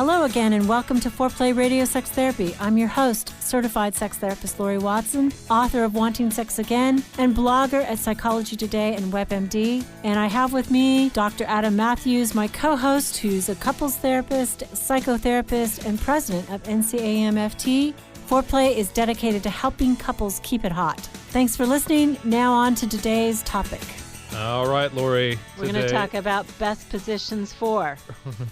Hello again and welcome to Foreplay Radio Sex Therapy. I'm your host, certified sex therapist Laurie Watson, author of Wanting Sex Again, and blogger at Psychology Today and WebMD. And I have with me Dr. Adam Mathews, my co-host, who's a couples therapist, psychotherapist, and president of NCAMFT. Foreplay is dedicated to helping couples keep it hot. Thanks for listening. Now on to today's topic. All right, Laurie. We're going to talk about best positions for.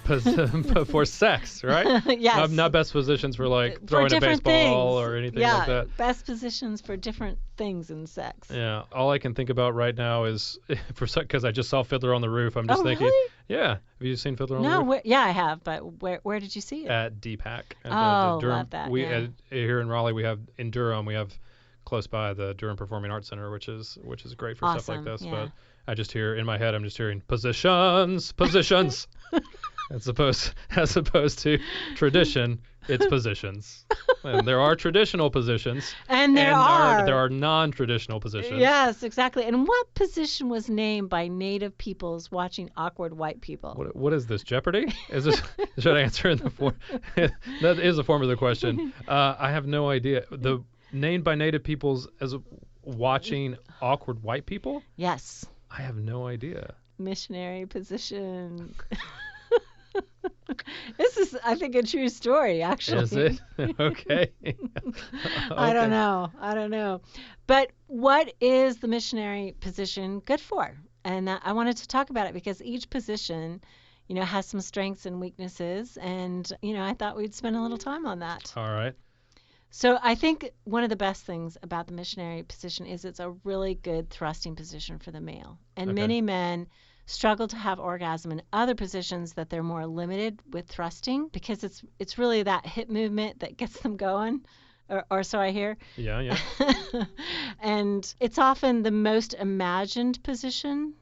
For sex, right? Yes. Not best positions for like throwing a baseball things. or anything like that. Yeah, best positions for different things in sex. Yeah. All I can think about right now is, because I just saw Fiddler on the Roof, I'm just thinking. Really? Yeah. Have you seen Fiddler on the Roof? No, yeah, I have, but where did you see it? At DPAC. Love that. Here in Raleigh, in Durham, we have close by the Durham Performing Arts Center, which is great for stuff like this. Yeah. But I just hear in my head, I'm just hearing positions, as opposed to tradition. It's positions, and there are traditional positions, and there are non-traditional positions. Yes, exactly. And what position was named by Native peoples watching awkward white people? What is this, Jeopardy? Is this should I answer in the form? That is the form of the question. I have no idea. The named by Native peoples as watching awkward white people? Yes. I have no idea. Missionary position. This is, I think, a true story, actually. Is it? Okay. I don't know. But what is the missionary position good for? And I wanted to talk about it because each position, has some strengths and weaknesses. And, I thought we'd spend a little time on that. All right. So I think one of the best things about the missionary position is it's a really good thrusting position for the male. And many men struggle to have orgasm in other positions that they're more limited with thrusting because it's really that hip movement that gets them going, or so I hear. Yeah. And it's often the most imagined position,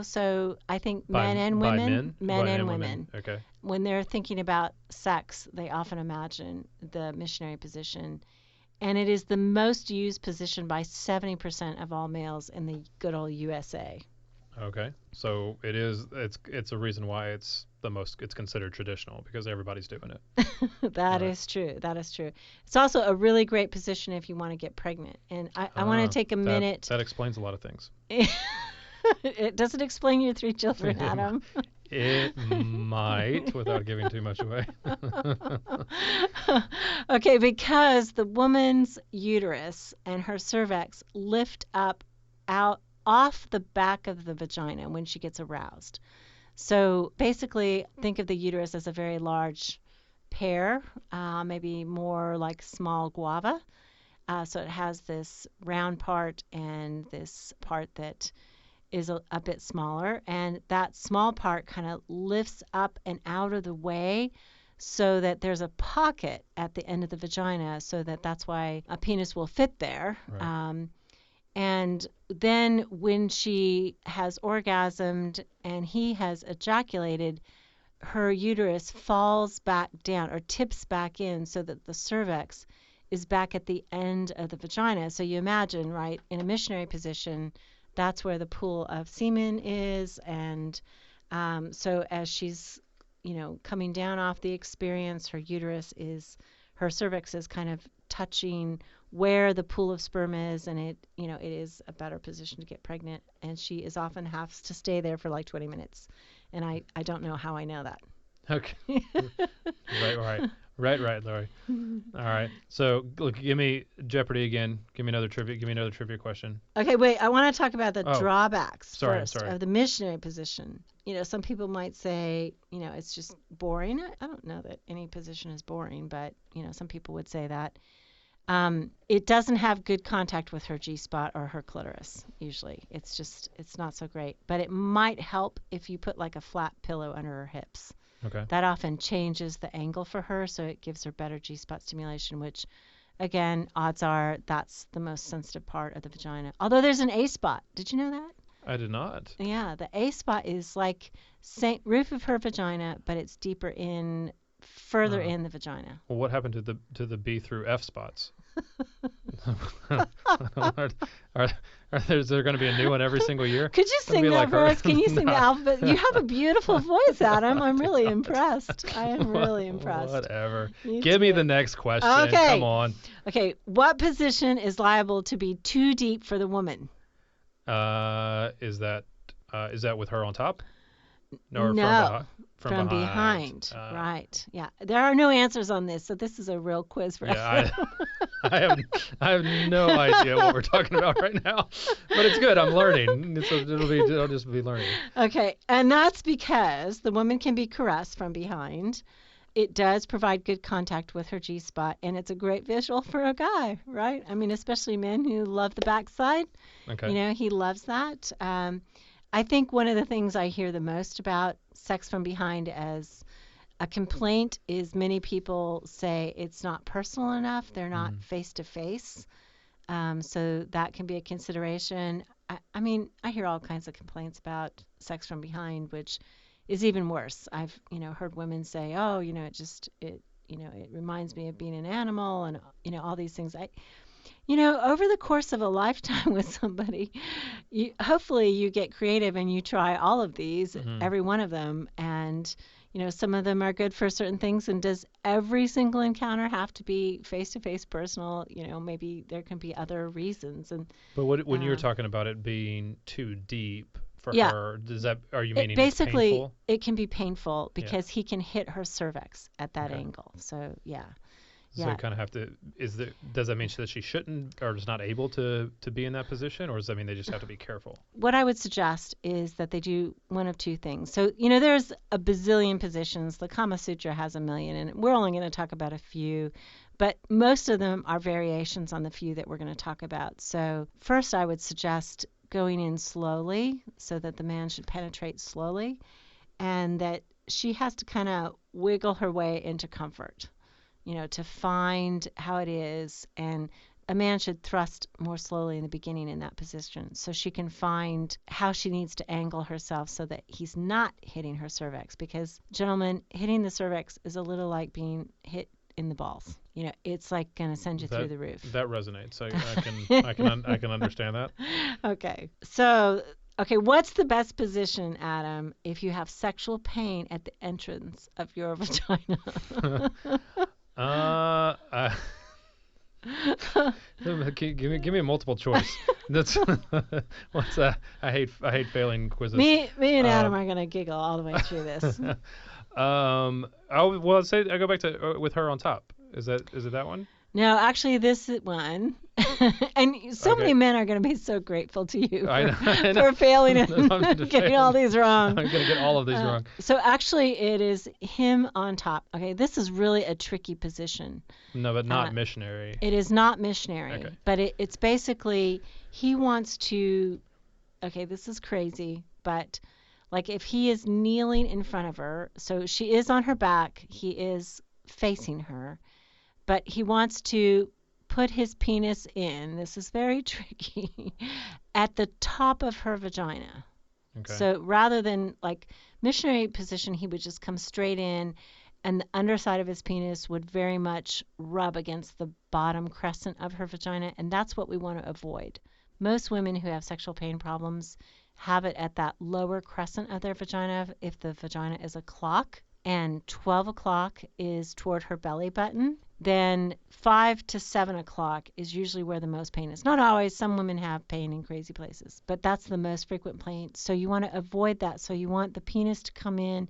so I think men and women. Okay. When they're thinking about sex, they often imagine the missionary position. And it is the most used position by 70% of all males in the good old USA. Okay. So it's a reason why it's considered traditional because everybody's doing it. That is true. It's also a really great position if you want to get pregnant. And I want to take a minute. That explains a lot of things. It doesn't explain your 3 children, Adam. It might, without giving too much away. Okay, because the woman's uterus and her cervix lift up out off the back of the vagina when she gets aroused. So basically, think of the uterus as a very large pear, maybe more like small guava. So it has this round part and this part that is a bit smaller, and that small part kind of lifts up and out of the way so that there's a pocket at the end of the vagina, so that's why a penis will fit there. Right. And then when she has orgasmed and he has ejaculated, her uterus falls back down or tips back in so that the cervix is back at the end of the vagina. So you imagine, right, in a missionary position, that's where the pool of semen is. And so as she's, coming down off the experience, her cervix is kind of touching where the pool of sperm is. And it is a better position to get pregnant. And she is often has to stay there for like 20 minutes. And I don't know how I know that. Okay. Right, Laurie. All right. So, look, give me Jeopardy again. Give me another trivia question. Okay, wait. I want to talk about the drawbacks sorry. of the missionary position. Some people might say, it's just boring. I don't know that any position is boring, but, some people would say that. It doesn't have good contact with her G-spot or her clitoris, usually. It's not so great. But it might help if you put like a flat pillow under her hips. Okay. That often changes the angle for her, so it gives her better G-spot stimulation, which, again, odds are that's the most sensitive part of the vagina. Although there's an A-spot. Did you know that? I did not. Yeah, the A-spot is like roof of her vagina, but it's deeper in, further in the vagina. Well, what happened to the B through F spots? are, are, is there going to be a new one every single year? Could you Gonna sing be that like for her? us? Can you sing the No. alphabet? You have a beautiful voice, Adam. I'm really God. impressed. I am really impressed. Whatever. You Give me too. the next question. Okay. Come on. Okay, what position is liable to be too deep for the woman? Is that with her on top? Or No, from behind? Right. Yeah. There are no answers on this, so this is a real quiz for Yeah, us. I have no idea what we're talking about right now, but it's good. I'm learning. I'll just be learning. Okay, and that's because the woman can be caressed from behind. It does provide good contact with her G spot, and it's a great visual for a guy, right? I mean, especially men who love the backside. Okay. He loves that. I think one of the things I hear the most about sex from behind as a complaint is many people say it's not personal enough, they're not face to face. So that can be a consideration. I mean, I hear all kinds of complaints about sex from behind, which is even worse. I've, heard women say, "Oh, it reminds me of being an animal," and all these things. Over the course of a lifetime with somebody, hopefully you get creative and you try all of these, Mm-hmm. every one of them, and some of them are good for certain things. And does every single encounter have to be face to face, personal? Maybe there can be other reasons. And But when you're um, talking about it being too deep for yeah, her, are you it meaning it's basically painful? it can be painful Yeah. because he can hit her cervix at that Okay. angle. So yeah. So Yeah. you kind of have to. Does that mean that she shouldn't or is not able to be in that position, or does that mean they just have to be careful? What I would suggest is that they do one of two things. So, there's a bazillion positions. The Kama Sutra has a million, and we're only going to talk about a few, but most of them are variations on the few that we're going to talk about. So, first, I would suggest going in slowly so that the man should penetrate slowly and that she has to kind of wiggle her way into comfort, to find how it is. And a man should thrust more slowly in the beginning in that position so she can find how she needs to angle herself so that he's not hitting her cervix. Because, gentlemen, hitting the cervix is a little like being hit in the balls. It's like going to send you through the roof. That resonates. I can understand that. Okay. So, what's the best position, Adam, if you have sexual pain at the entrance of your vagina? Give me a multiple choice. That's what's that? I hate failing quizzes. Me and Adam are gonna giggle all the way through this. Say I go back to with her on top. Is it that one? No, actually, this is one. And so many men are going to be so grateful to you I know. for failing I'm and just getting saying. all these wrong. I'm gonna get all of these wrong. So actually, it is him on top. Okay, this is really a tricky position. No, but not missionary. It is not missionary, Okay. but it's basically he wants to. Okay, this is crazy, but like if he is kneeling in front of her, so she is on her back, he is facing her, but he wants to put his penis in, this is very tricky, at the top of her vagina. Okay. So rather than like missionary position, he would just come straight in and the underside of his penis would very much rub against the bottom crescent of her vagina, and that's what we want to avoid. Most women who have sexual pain problems have it at that lower crescent of their vagina if the vagina is a clock, and 12 o'clock is toward her belly button. Then 5 to 7 o'clock is usually where the most pain is. Not always. Some women have pain in crazy places, but that's the most frequent pain. So you want to avoid that. So you want the penis to come in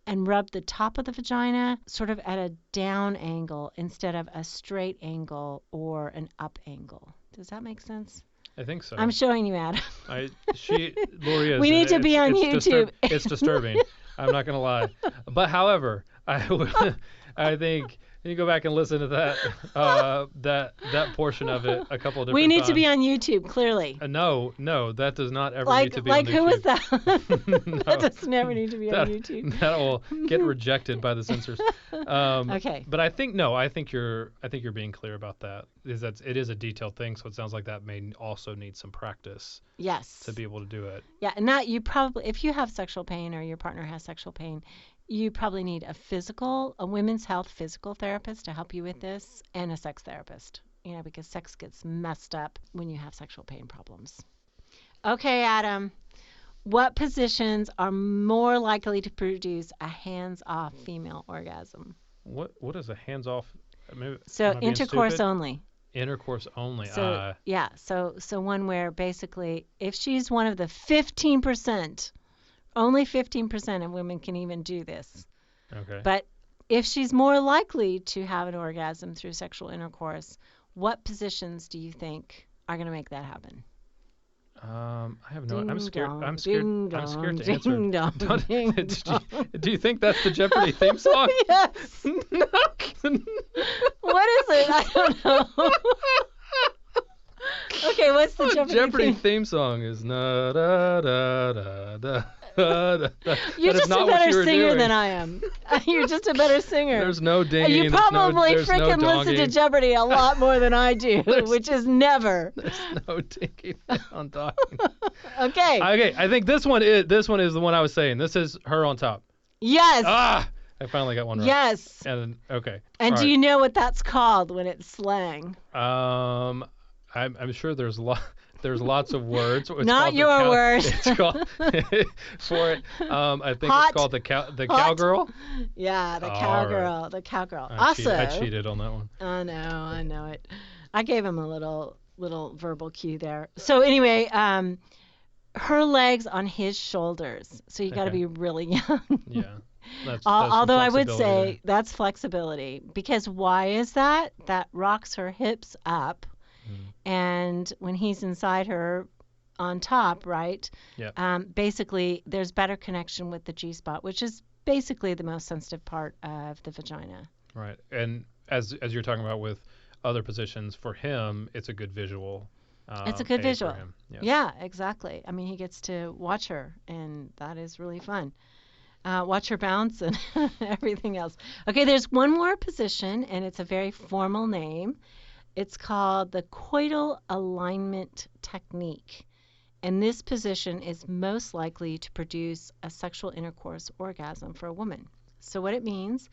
and rub the top of the vagina sort of at a down angle instead of a straight angle or an up angle. Does that make sense? I think so. I'm showing you, Adam. Laurie is. We need to be on it's YouTube. It's disturbing. I'm not gonna lie. But however, I think you go back and listen to that portion of it a couple of different We need times. to be on YouTube, clearly. No, that does not ever Like, need to be on YouTube. who was that? No. That does never need to be on YouTube. That will get rejected by the censors. Okay. But I think you're being clear about that. It is a detailed thing, so it sounds like that may also need some practice Yes. to be able to do it. Yeah, and that you probably, if you have sexual pain or your partner has sexual pain, you probably need a women's health physical therapist to help you with this, and a sex therapist. because sex gets messed up when you have sexual pain problems. Okay, Adam, what positions are more likely to produce a hands-off female orgasm? What is a hands-off? Maybe, So am I being intercourse stupid? only. Intercourse only. So yeah, so one where basically if she's one of the 15%, only 15% of women can even do this. Okay. But if she's more likely to have an orgasm through sexual intercourse, what positions do you think are going to make that happen? I have no. Ding I'm scared. dong, I'm scared. ding I'm scared to dong, answer. ding dong, ding dong. Do you think that's the Jeopardy theme song? Yes. No. What is it? I don't know. Okay, what's the Jeopardy theme? theme song is na da da da da. You're just a better singer than I am. You're just a better singer. There's no dinging. You probably there's freaking no listen to Jeopardy a lot more than I do, which is never. There's no dinging on talking. Okay. Okay, I think this one is the one I was saying. This is her on top. Yes. Ah, I finally got one right. Yes. And okay. And All do you know what that's called when it's slang? I'm sure there's lots of words. It's Not your word. It's called for it. I think Hot. it's called the cowgirl. Yeah, the All cowgirl. right. The cowgirl. I Also, cheated on that one. I know it. I gave him a little verbal cue there. So anyway, her legs on his shoulders. So you got to Okay. be really young. Yeah. That's Although I would flexibility say that's flexibility, because why is that? That rocks her hips up, and when he's inside her on top, right? Yeah. Basically, there's better connection with the G-spot, which is basically the most sensitive part of the vagina. Right. And as you're talking about with other positions, for him, it's a good visual. It's a good aid visual. For him. Yeah, exactly. I mean, he gets to watch her, and that is really fun. Watch her bounce and everything else. Okay, there's one more position, and it's a very formal name. It's called the coital alignment technique. And this position is most likely to produce a sexual intercourse orgasm for a woman. So what it means,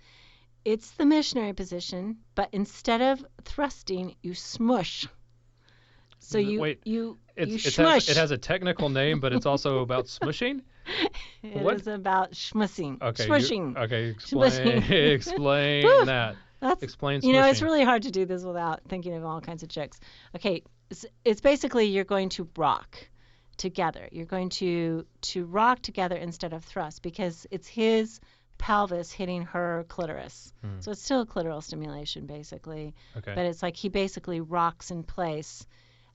it's the missionary position, but instead of thrusting, you smush. So you smush. It has a technical name, but it's also about smushing. It What? is about schmussing. Okay. Smushing. Explain Whew. that. That's, Explain you know, it's smushing. really hard to do this without thinking of all kinds of tricks. Okay, it's basically you're going to rock together. You're going to rock together instead of thrust, because it's his pelvis hitting her clitoris. So it's still a clitoral stimulation, basically. Okay. But it's like he basically rocks in place,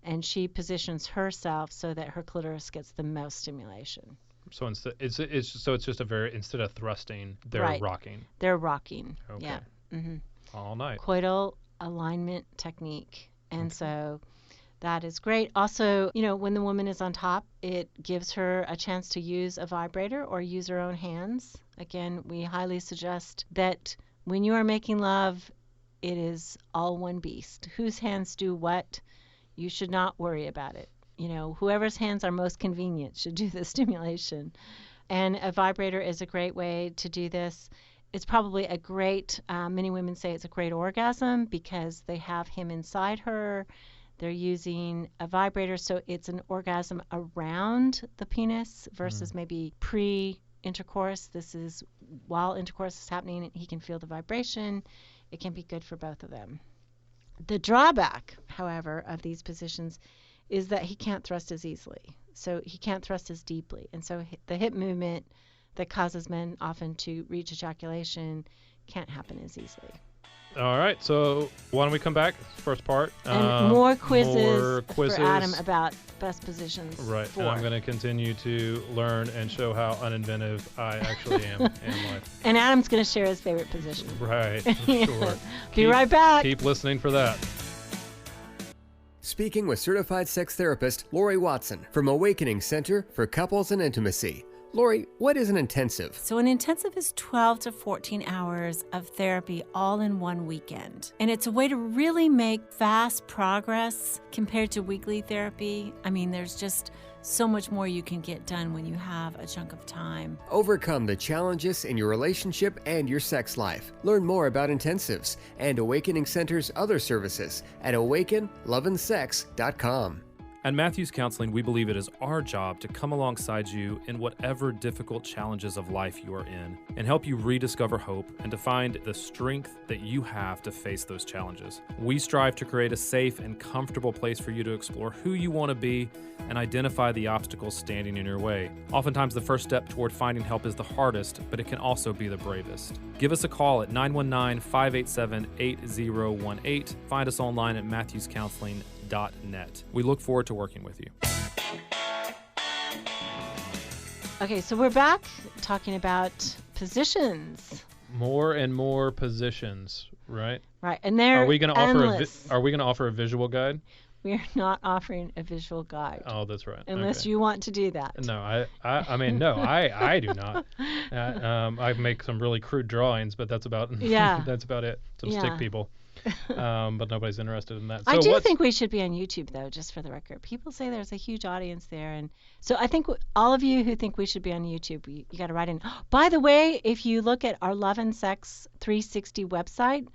and she positions herself so that her clitoris gets the most stimulation. So instead, it's just instead of thrusting, they're Right. rocking. They're rocking. Okay. Yeah. Mm-hmm. All night. Coital alignment technique. And so that is great. Also, you know, when the woman is on top, it gives her a chance to use a vibrator or use her own hands. Again, we highly suggest that when you are making love, it is all one beast. Whose hands do what? You should not worry about it. You know, whoever's hands are most convenient should do the stimulation. And a vibrator is a great way to do this. It's probably a great, many women say it's a great orgasm because they have him inside her. They're using a vibrator, so it's an orgasm around the penis versus maybe pre-intercourse. This is while intercourse is happening, he can feel the vibration. It can be good for both of them. The drawback, however, of these positions is that he can't thrust as easily. So he can't thrust as deeply. And so the hip movement that causes men often to reach ejaculation can't happen as easily. All right, so why don't we come back? First part. And more quizzes for Adam about best positions. Right, for. and I'm going to continue to learn and show how uninventive I actually am in life. And Adam's going to share his favorite position. Right, Yeah. sure. Be right back. Keep listening for that. Speaking with certified sex therapist Laurie Watson from Awakening Center for Couples and Intimacy. Laurie, what is an intensive? So an intensive is 12 to 14 hours of therapy all in one weekend. And it's a way to really make fast progress compared to weekly therapy. I mean, there's just so much more you can get done when you have a chunk of time. Overcome the challenges in your relationship and your sex life. Learn more about intensives and Awakening Center's other services at awakenloveandsex.com. At Mathews Counseling, we believe it is our job to come alongside you in whatever difficult challenges of life you are in and help you rediscover hope and to find the strength that you have to face those challenges. We strive to create a safe and comfortable place for you to explore who you want to be and identify the obstacles standing in your way. Oftentimes, the first step toward finding help is the hardest, but it can also be the bravest. Give us a call at 919-587-8018. Find us online at mathewscounseling.net. We look forward to working with you. Okay, so we're back talking about positions. More and more positions, right? Right, and they're Are we going to endless. offer a visual guide? We are not offering a visual guide. Oh, that's right. Unless you want to do that. No, I mean, no, I do not. I make some really crude drawings, but that's about that's about it. Some stick people. But nobody's interested in that. So I do think we should be on YouTube, though, just for the record. People say there's a huge audience there. And so I think all of you who think we should be on YouTube, you got to write in. By the way, if you look at our Love and Sex 360 website,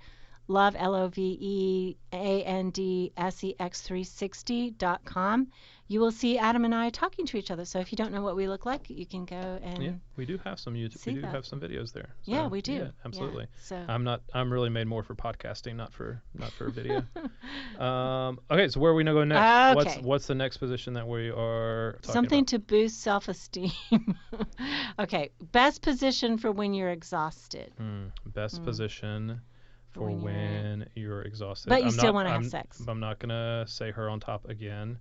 love, LOVEANDSEX360.com, you will see Adam and I talking to each other. So if you don't know what we look like, you can go and yeah, we do have some YouTube. We do have some videos there. So, yeah, we do. Yeah, absolutely. Yeah, so. I'm really made more for podcasting, not for video. Okay, so where are we gonna go next? Okay. What's the next position that we are talking Something about? to boost self-esteem. Okay, best position for when you're exhausted. Best position for when you're exhausted. But you still want to have sex. I'm not gonna say her on top again.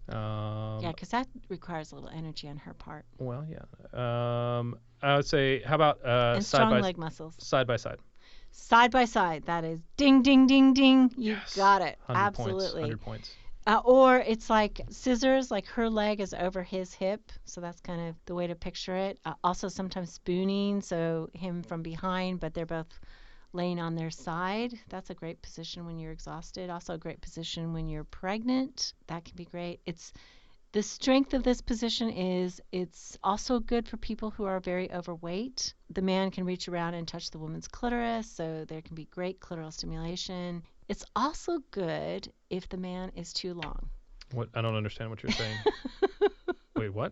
Yeah, because that requires a little energy on her part. Well, yeah. I would say, how about and strong leg muscles. Side by side. Side by side. That is ding, ding, ding, ding. You got it. 100 Absolutely. 100 points. Or it's like scissors, like her leg is over his hip. So that's kind of the way to picture it. Also sometimes spooning, so him from behind, but they're both laying on their side. That's a great position when you're exhausted. Also a great position when you're pregnant. That can be great. The strength of this position is it's also good for people who are very overweight. The man can reach around and touch the woman's clitoris, so there can be great clitoral stimulation. It's also good if the man is too long. What? I don't understand what you're saying. Wait, what?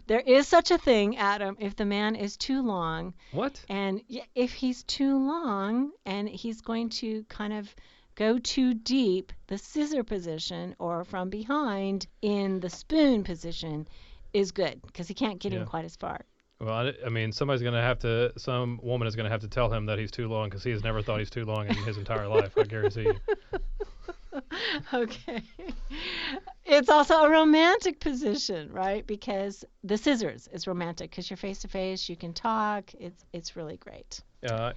There is such a thing, Adam, if the man is too long. What? And if he's too long and he's going to kind of go too deep, the scissor position or from behind in the spoon position is good because he can't get in quite as far. Well, I mean, some woman is going to have to tell him that he's too long because he has never thought he's too long in his entire life, I guarantee you. Okay. It's also a romantic position, right? Because the scissors is romantic because you're face to face, you can talk. It's really great.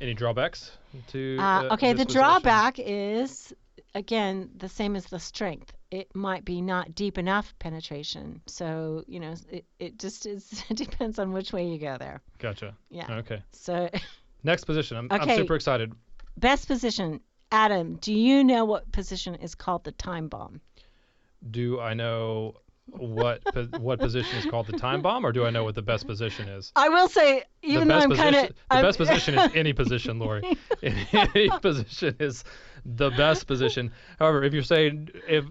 Any drawbacks to okay, this the position? drawback is, again, the same as the strength. It might be not deep enough penetration. So, it just it depends on which way you go there. Gotcha. Yeah. Okay. So next position. I'm super excited. Best position. Adam, do you know what position is called the time bomb? Do I know what position is called the time bomb, or do I know what the best position is? I will say, even though I'm kind of... The best position is any position, Laurie. Any position is the best position. However, if you're saying if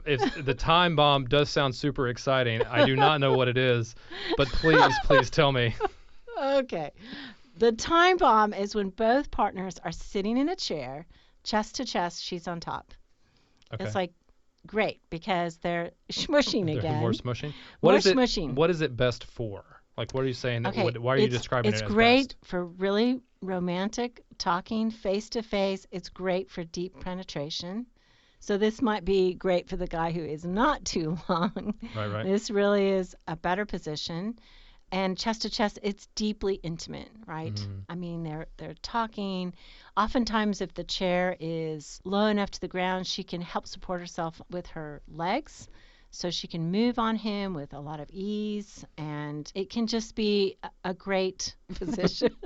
the time bomb does sound super exciting, I do not know what it is, but please tell me. Okay. The time bomb is when both partners are sitting in a chair, chest to chest, she's on top. Okay. It's like great because they're smushing They're again. More smushing. Smushing. What is it best for? Like, what are you saying? Okay. Why are you describing it as best? It's great best? for really romantic talking face to face. It's great for deep penetration. So this might be great for the guy who is not too long. Right. This really is a better position. And chest to chest, it's deeply intimate, right? Mm-hmm. I mean, they're talking. Oftentimes, if the chair is low enough to the ground, she can help support herself with her legs. So she can move on him with a lot of ease. And it can just be a great position.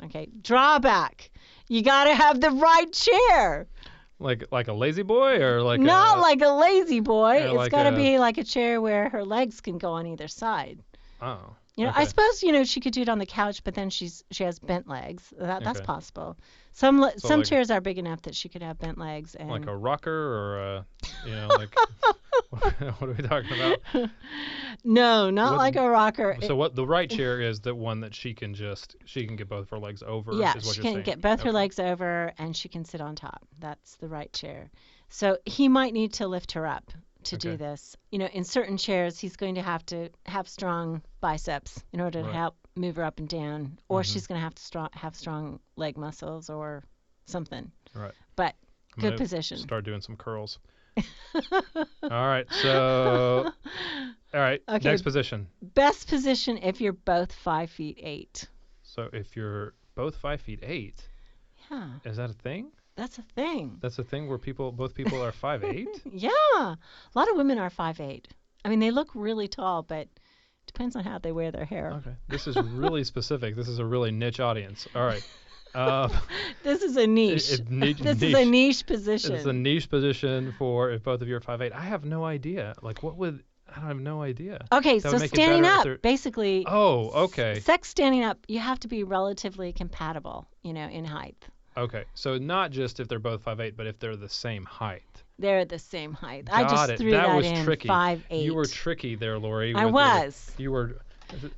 Okay, drawback. You got to have the right chair. Like a lazy boy or like Not a, like a lazy boy. or It's like got to a- be like a chair where her legs can go on either side. Oh. I Okay. suppose she could do it on the couch, but then she has bent legs. That's Okay. possible. Some So some like- chairs are big enough that she could have bent legs and Like a rocker or like what are we talking about? No, not What- like a rocker. So what the right chair is the one that she can get both of her legs over. Yeah, is what she you're can saying. get both her Okay. legs over and she can sit on top. That's the right chair. So he might need to lift her up to do Okay. this. In certain chairs, he's going to have strong biceps in order to Right. help move her up and down, or Mhm. she's going to have to have strong leg muscles or something. Right. But I'm good gonna position. Start doing some curls. All right. So all right. Okay. Next position. Best position if you're both 5'8". So if you're both 5'8", Yeah, is that a thing? that's a thing. That's a thing where both people are 5'8"? Yeah, a lot of women are 5'8". I mean, they look really tall, but depends on how they wear their hair. Okay. This is really specific. This is a really niche audience. All right. This is a niche. This is a niche position. It's a niche position for if both of you are 5'8". I have no idea. Like, I have no idea. Okay, That so would make it standing better if up, they're- basically. Oh, okay. Sex standing up, you have to be relatively compatible, in height. Okay. So not just if they're both 5'8", but if they're the same height. They're the same height. I Got just it. threw That that was in. tricky. 5'8". You were tricky there, Laurie. I with was. You were.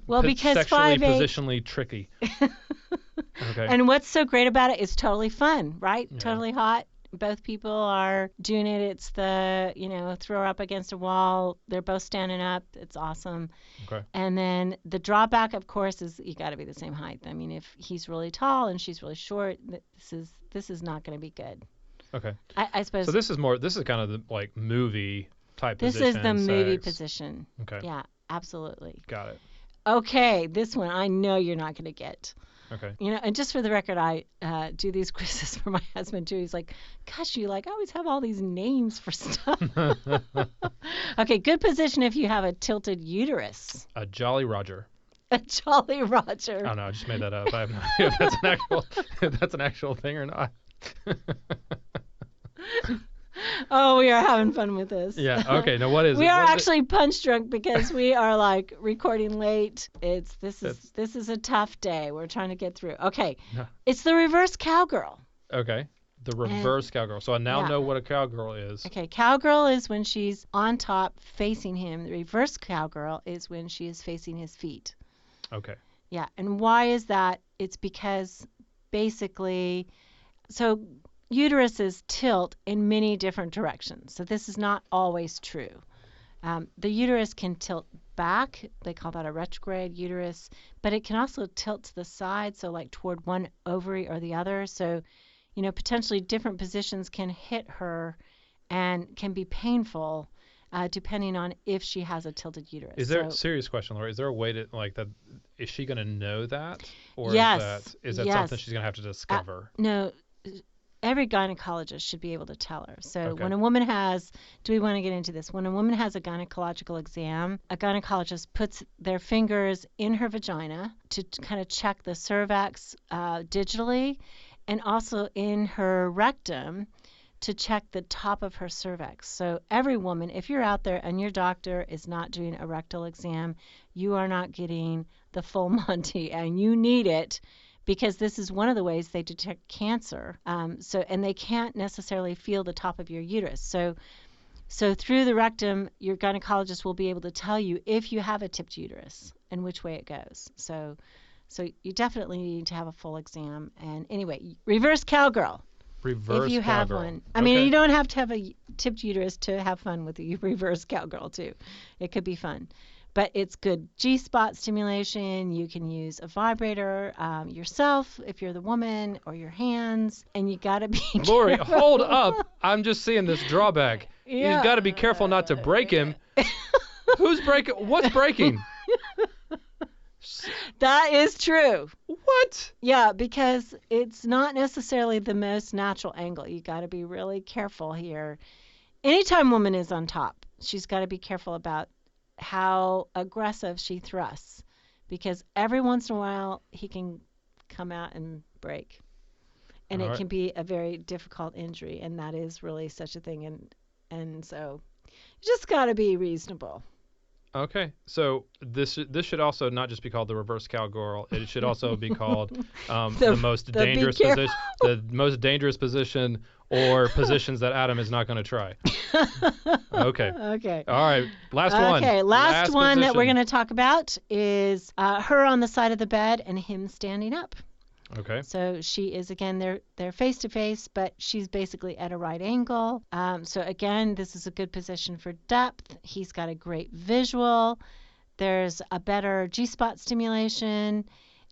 Well, because sexually 5'8" positionally tricky. Okay. And what's so great about it is totally fun, right? Yeah. Totally hot. Both people are doing it. It's the, throw her up against a wall. They're both standing up. It's awesome. Okay. And then the drawback, of course, is you got to be the same height. I mean, if he's really tall and she's really short, this is not going to be good. Okay. I suppose So this is kind of the like movie type this position. is the movie sex. position. Okay. Yeah, absolutely. Got it. Okay, this one I know you're not going to get. Okay. And just for the record, I do these quizzes for my husband too. He's like, "Gosh, you always have all these names for stuff." Okay, good position if you have a tilted uterus. A Jolly Roger. A Jolly Roger. I don't know. I just made that up. I have no idea if that's an actual thing or not. Oh, we are having fun with this. Yeah. Okay. Now what is it? We are What is it? actually punch drunk because we are like recording late. This is a tough day. We're trying to get through. Okay, Yeah. it's the reverse cowgirl. Okay. The reverse cowgirl. So I now yeah. know what a cowgirl is. Okay, cowgirl is when she's on top facing him. The reverse cowgirl is when she is facing his feet. Okay. Yeah, and why is that? It's because basically, so uteruses tilt in many different directions. So this is not always true. The uterus can tilt back. They call that a retrograde uterus, but it can also tilt to the side, so like toward one ovary or the other. So, potentially different positions can hit her and can be painful depending on if she has a tilted uterus. Is there a serious question, Laura? Is there a way to like that? Is she going to know that, or Yes. is that Yes. something she's going to have to discover? No, every gynecologist should be able to tell her. So Okay. when a woman do we want to get into this? When a woman has a gynecological exam, a gynecologist puts their fingers in her vagina to kind of check the cervix digitally, and also in her rectum to check the top of her cervix. So every woman, if you're out there and your doctor is not doing a rectal exam, you are not getting the full Monty, and you need it because this is one of the ways they detect cancer. And they can't necessarily feel the top of your uterus. So through the rectum, your gynecologist will be able to tell you if you have a tipped uterus and which way it goes. So you definitely need to have a full exam. And anyway, reverse cowgirl. Reverse If you have cowgirl. one. I mean, Okay. you don't have to have a tipped uterus to have fun with the reverse cowgirl too. It could be fun. But it's good G-spot stimulation. You can use a vibrator yourself if you're the woman, or your hands. And you got to be Lori, careful. hold up. I'm just seeing this drawback. Yeah. You've got to be careful not to break him. Who's breaking? What's breaking? That is true. What? Yeah, because it's not necessarily the most natural angle. You got to be really careful here. Anytime woman is on top, she's got to be careful about how aggressive she thrusts, because every once in a while he can come out and break. And All it right. can be a very difficult injury, and that is really such a thing. And so you just got to be reasonable. Okay, so this should also not just be called the reverse cowgirl. It should also be called the most the be dangerous careful. position, the most dangerous position, or positions that Adam is not going to try. Okay. Okay. All right. Last one. Okay, last one that we're position. going to talk about is her on the side of the bed and him standing up. Okay. So she is, again, they're face to face, but she's basically at a right angle. So again, this is a good position for depth. He's got a great visual. There's a better G-spot stimulation.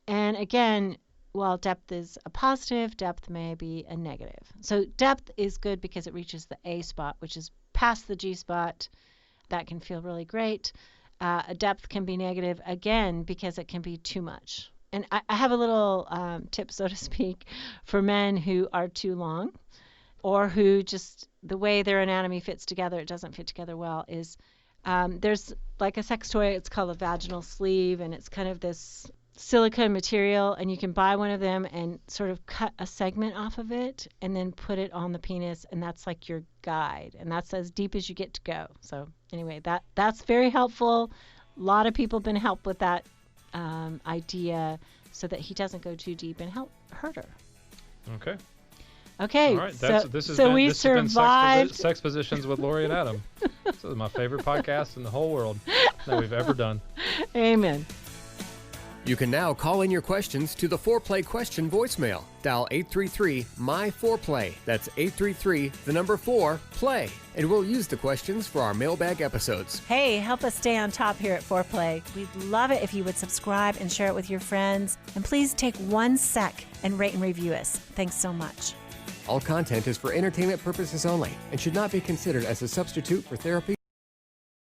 And again, while depth is a positive, depth may be a negative. So depth is good because it reaches the A spot, which is past the G-spot. That can feel really great. A depth can be negative, again, because it can be too much. And I have a little tip, so to speak, for men who are too long or who just the way their anatomy fits together, it doesn't fit together well, is there's like a sex toy. It's called a vaginal sleeve, and it's kind of this silicone material, and you can buy one of them and sort of cut a segment off of it and then put it on the penis, and that's like your guide, and that's as deep as you get to go. So anyway, that's very helpful. A lot of people have been helped with that idea so that he doesn't go too deep and hurt her. Okay. Okay, All right. This has so been, we this has been survived. sex positions with Laurie and Adam. This is my favorite podcast in the whole world that we've ever done. Amen. You can now call in your questions to the Foreplay question voicemail. Dial 833-MY-4PLAY. That's 833-4-PLAY. And we'll use the questions for our mailbag episodes. Hey, help us stay on top here at Foreplay. We'd love it if you would subscribe and share it with your friends. And please take 1 sec and rate and review us. Thanks so much. All content is for entertainment purposes only and should not be considered as a substitute for therapy